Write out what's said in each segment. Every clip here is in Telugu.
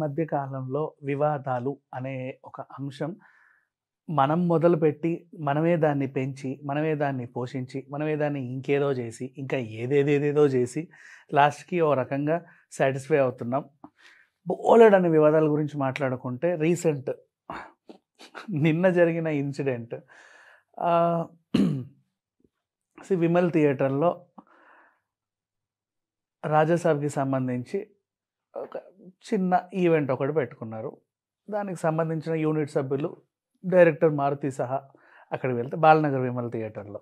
మధ్య కాలంలో వివాదాలు అనే ఒక అంశం మనం మొదలుపెట్టి, మనమే దాన్ని పెంచి, మనమే దాన్ని పోషించి, మనమే దాన్ని ఇంకేదో చేసి, ఇంకా ఏదేదేదేదో చేసి లాస్ట్‌కి ఓ రకంగా సాటిస్ఫై అవుతున్నాం. బోలెడన్ని వివాదాల గురించి మాట్లాడుకుంటే రీసెంట్ నిన్న జరిగిన ఇన్సిడెంట్ ఆహ్, విమల్ థియేటర్‌లో రాజాసాబ్‌కి సంబంధించి ఒక చిన్న ఈవెంట్ ఒకటి పెట్టుకున్నారు. దానికి సంబంధించిన యూనిట్ సభ్యులు, డైరెక్టర్ మారుతి సహా అక్కడికి వెళ్తే బాలనగర్ విమల్ థియేటర్‌లో.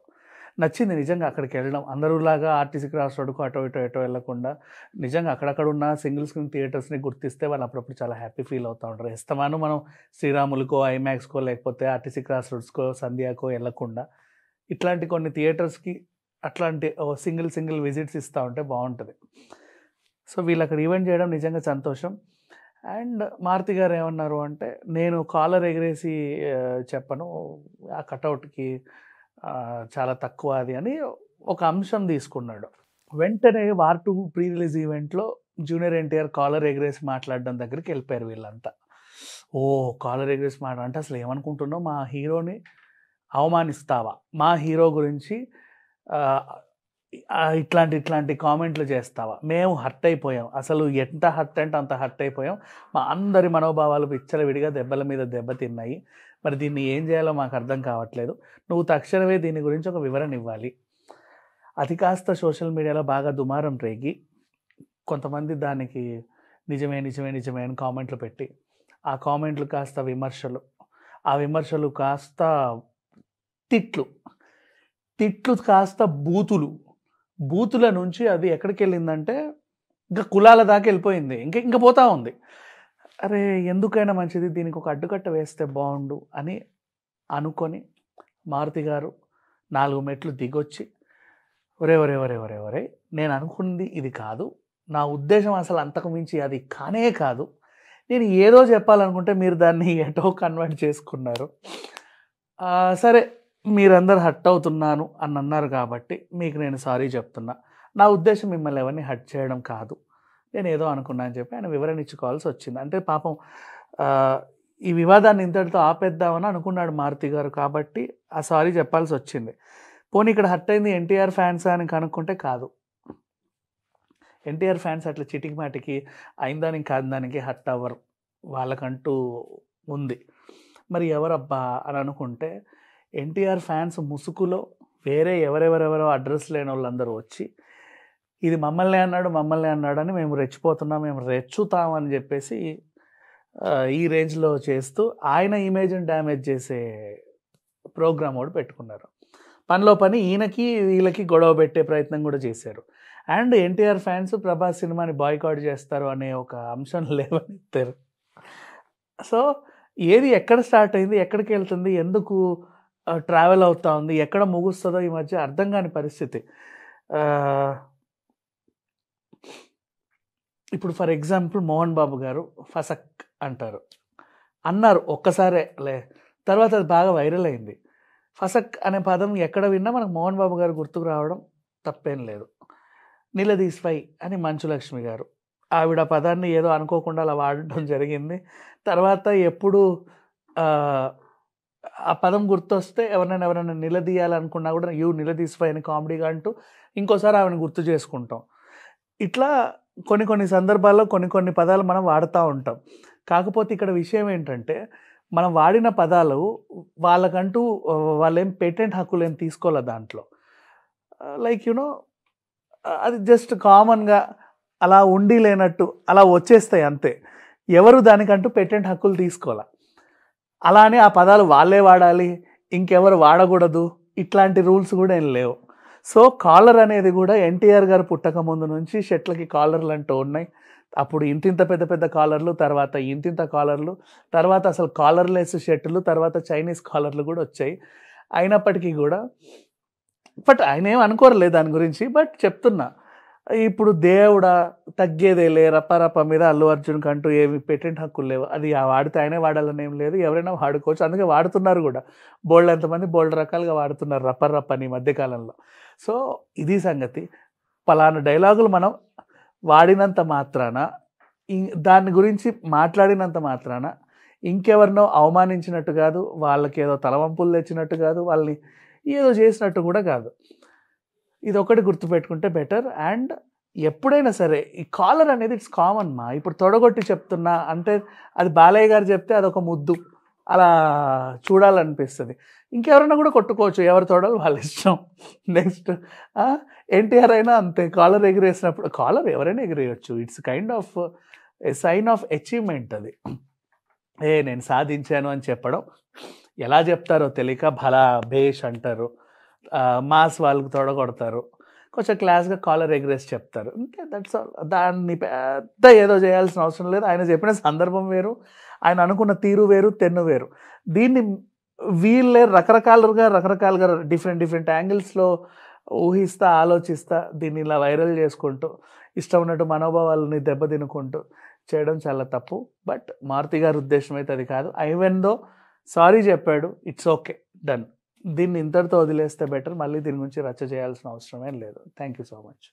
నచ్చింది నిజంగా అక్కడికెళ్ళడం. అందరూలాగా ఆర్టీసీ క్రాస్ రోడ్‌కు అటో ఇటో ఎటో వెళ్ళకుండా నిజంగా అక్కడక్కడ ఉన్న సింగిల్ స్క్రీన్ థియేటర్స్‌ని గుర్తిస్తే వాళ్ళు అప్పుడప్పుడు చాలా హ్యాపీ ఫీల్ అవుతా ఉంటారు. ఎస్తమాను మనం శ్రీరాములకో, ఐమాక్స్‌కో లేకపోతే ఆర్టీసీ క్రాస్ రోడ్స్‌కో, సంధ్యాకో వెళ్ళకుండా ఇట్లాంటి కొన్ని థియేటర్స్‌కి అట్లాంటి సింగిల్ విజిట్స్ ఇస్తా ఉంటే బావుంటది. సో, వీళ్ళక్కడ ఈవెంట్ చేయడం నిజంగా సంతోషం. అండ్ మారుతి గారు ఏమన్నారు అంటే, నేను కాలర్ ఎగరేసి చెప్పను. ఆ కటౌట్‌కి చాలా తక్కువ అది అని ఒక అంశం తీసుకున్నాడు. వెంటనే వార్ 2 ప్రీ రిలీజ్ ఈవెంట్‌లో జూనియర్ ఎన్టీఆర్ కాలర్ ఎగరేసి మాట్లాడడం దగ్గరికి వెళ్ళిపోయారు వీళ్ళంతా. కాలర్ ఎగరేసి అంటే అసలు ఏమనుకుంటున్నావు? మా హీరోని అవమానిస్తావా? మా హీరో గురించి ఇట్లాంటి కామెంట్లు చేస్తావా? మేము హర్ట్ అయిపోయాం. అసలు ఎంత హర్ట్ అంటే అంత హర్ట్ అయిపోయాం. మా అందరి మనోభావాలు విచ్చలవిడిగా దెబ్బల మీద దెబ్బతిన్నాయి. మరి దీన్ని ఏం చేయాలో మాకు అర్థం కావట్లేదు. నువ్వు తక్షణమే దీని గురించి ఒక వివరణ ఇవ్వాలి. అది కాస్త సోషల్ మీడియాలో బాగా దుమారం రేగి కొంతమంది దానికి నిజమే అని కామెంట్లు పెట్టి, ఆ కామెంట్లు కాస్త విమర్శలు, ఆ విమర్శలు కాస్త తిట్లు కాస్త బూతుల నుంచి అది ఎక్కడికెళ్ళిందంటే ఇంకా కులాల దాకా వెళ్ళిపోయింది. ఇంకా పోతా ఉంది. అరే, ఎందుకైనా మంచిది దీనికి ఒక అడ్డుకట్ట వేస్తే బాగుండు అని అనుకొని మారుతి గారు 4 మెట్లు దిగొచ్చి, ఒరే నేను అనుకున్నది ఇది కాదు. నా ఉద్దేశం అసలు అంతకు మించి అది కానే కాదు. నేను ఏదో చెప్పాలనుకుంటే మీరు దాన్ని ఎటో కన్వర్ట్ చేసుకున్నారు. సరే, మీరందరూ హర్ట్ అవుతున్నాను అని అన్నారు కాబట్టి మీకు నేను సారీ చెప్తున్నా. నా ఉద్దేశం మిమ్మల్ని ఎవరిని హర్ట్ చేయడం కాదు. నేను ఏదో అనుకున్నా అని చెప్పి ఆయన వివరణ ఇచ్చుకోవాల్సి వచ్చింది. అంటే పాపం ఈ వివాదాన్ని ఇంతటితో ఆపేద్దామని అనుకున్నాడు మారుతి గారు కాబట్టి ఆ సారీ చెప్పాల్సి వచ్చింది. పోనీ ఇక్కడ హర్ట్ అయింది ఎన్టీఆర్ ఫ్యాన్స్ అని కనుక్కుంటే కాదు. ఎన్టీఆర్ ఫ్యాన్స్ అట్లా చిటికి మాటికి అయిందానికి కాదానికి హర్ట్ అవ్వరు. వాళ్ళకంటూ ఉంది. మరి ఎవరబ్బా అని అనుకుంటే ఎన్టీఆర్ ఫ్యాన్స్ ముసుగులో వేరే ఎవరెవరో అడ్రస్ లేని వాళ్ళందరూ వచ్చి ఇది మమ్మల్ని అన్నాడు అని మేము రెచ్చిపోతున్నాం, మేము రెచ్చుతామని చెప్పేసి ఈ రేంజ్లో చేస్తూ ఆయన ఇమేజ్ని డ్యామేజ్ చేసే ప్రోగ్రామ్ కూడా పెట్టుకున్నారు. పనిలో పని ఈయనకి వీళ్ళకి గొడవ పెట్టే ప్రయత్నం కూడా చేశారు. అండ్ ఎన్టీఆర్ ఫ్యాన్స్ ప్రభాస్ సినిమాని బాయ్కాట్ చేస్తారు అనే ఒక అంశం లేవనెత్తారు. సో ఏది ఎక్కడ స్టార్ట్ అయింది, ఎక్కడికి వెళ్తుంది, ఎందుకు ట్రావెల్ అవుతా ఉంది, ఎక్కడ ముగుస్తుందో ఈ మధ్య అర్థం కాని పరిస్థితి. ఇప్పుడు ఫర్ ఎగ్జాంపుల్ మోహన్ బాబు గారు ఫసక్ అన్నారు ఒక్కసారే తర్వాత అది బాగా వైరల్ అయింది. ఫసక్ అనే పదం ఎక్కడ విన్నా మనకు మోహన్ బాబు గారు గుర్తుకు రావడం తప్పేం లేదు. నిలదీస్పై అని మంచులక్ష్మి గారు, ఆవిడ పదాన్ని ఏదో అనుకోకుండా అలా వాడటం జరిగింది. తర్వాత ఎప్పుడు ఆ పదం గుర్తొస్తే ఎవరైనా నిలదీయాలనుకున్నా కూడా నిలదీస్పై అని కామెడీగా అంటూ ఇంకోసారి ఆవిడని గుర్తు చేసుకుంటాం. ఇట్లా కొన్ని సందర్భాల్లో కొన్ని పదాలు మనం వాడుతూ ఉంటాం. కాకపోతే ఇక్కడ విషయం ఏంటంటే మనం వాడిన పదాలు వాళ్ళకంటూ వాళ్ళేం పేటెంట్ హక్కులు ఏం తీసుకోవాలి దాంట్లో. లైక్ అది జస్ట్ కామన్గా అలా ఉండి లేనట్టు అలా వచ్చేస్తాయి అంతే. ఎవరు దానికంటూ పేటెంట్ హక్కులు తీసుకోవాలి. అలానే ఆ పదాలు వాళ్ళే వాడాలి, ఇంకెవరు వాడకూడదు, ఇట్లాంటి రూల్స్ కూడా ఏం లేవు. సో కాలర్ అనేది కూడా ఎన్టీఆర్ గారు పుట్టక ముందు నుంచి షర్ట్లకి కాలర్లు అంటూ ఉన్నాయి. అప్పుడు ఇంతింత పెద్ద కాలర్లు, తర్వాత ఇంతింత కాలర్లు, తర్వాత అసలు కాలర్లెస్ షర్టులు, తర్వాత చైనీస్ కాలర్లు కూడా వచ్చాయి. అయినప్పటికీ కూడా బట్ ఆయన ఏం అనుకోరలేదు దాని గురించి. బట్ చెప్తున్నా, ఇప్పుడు దేవుడా తగ్గేదేలే రప్ప మీద అల్లు అర్జున్ కంటూ ఏమి పేటెంట్ హక్కులు లేవు. అది వాడితే ఆయనే వాడాలని ఏం లేదు, ఎవరైనా వాడుకోవచ్చు. అందుకే వాడుతున్నారు కూడా. ఎంతమంది బోల్డ్ రకాలుగా వాడుతున్నారు రప్పని ఈ మధ్యకాలంలో. సో ఇది సంగతి. పలానా డైలాగులు మనం వాడినంత మాత్రాన దాని గురించి మాట్లాడినంత మాత్రాన ఇంకెవరినో అవమానించినట్టు కాదు, వాళ్ళకి ఏదో తలవంపులు తెచ్చినట్టు కాదు, వాళ్ళని ఏదో చేసినట్టు కూడా కాదు. ఇదొకటి గుర్తుపెట్టుకుంటే బెటర్. అండ్ ఎప్పుడైనా సరే ఈ కాలర్ అనేది ఇట్స్ కామన్ మా. ఇప్పుడు తొడగొట్టి చెప్తున్నా అంటే అది బాలయ్య గారు చెప్తే అదొక ముద్దు అలా చూడాలనిపిస్తుంది. ఇంకెవరైనా కూడా కొట్టుకోవచ్చు, ఎవరి తోడలు వాళ్ళ ఇష్టం. నెక్స్ట్ ఎన్టీఆర్ అయినా అంతే, కాలర్ ఎగిరేసినప్పుడు కాలర్ ఎవరైనా ఎగిరేయచ్చు. It's kind of a sign of achievement అది. నేను సాధించాను అని చెప్పడం ఎలా చెప్తారో తెలియక భలా భేష్ అంటారు, మాస్ వాళ్ళకి తొడగొడతారు, కొంచెం క్లాస్గా కాలర్ ఎగ్రేస్ చెప్తారు, అంతే. That's all. దాన్ని పెద్ద ఏదో చేయాల్సిన అవసరం లేదు. ఆయన చెప్పిన సందర్భం వేరు, ఆయన అనుకున్న తీరు వేరు, తెన్ను వేరు. దీన్ని వీళ్ళే రకరకాలుగా డిఫరెంట్ యాంగిల్స్లో ఊహిస్తా ఆలోచిస్తా దీన్ని ఇలా వైరల్ చేసుకుంటూ ఇష్టం ఉన్నట్టు మనోభావాలని దెబ్బతినుకుంటూ చేయడం చాలా తప్పు. బట్ మారుతి గారి ఉద్దేశం అయితే అది కాదు. ఐవెన్దో సారీ చెప్పాడు, ఇట్స్ ఓకే, డన్. దీన్ని ఇంతటితో వదిలేస్తే బెటర్. మళ్ళీ దీని గురించి రచ్చ చేయాల్సిన అవసరమేం లేదు. Thank you so much.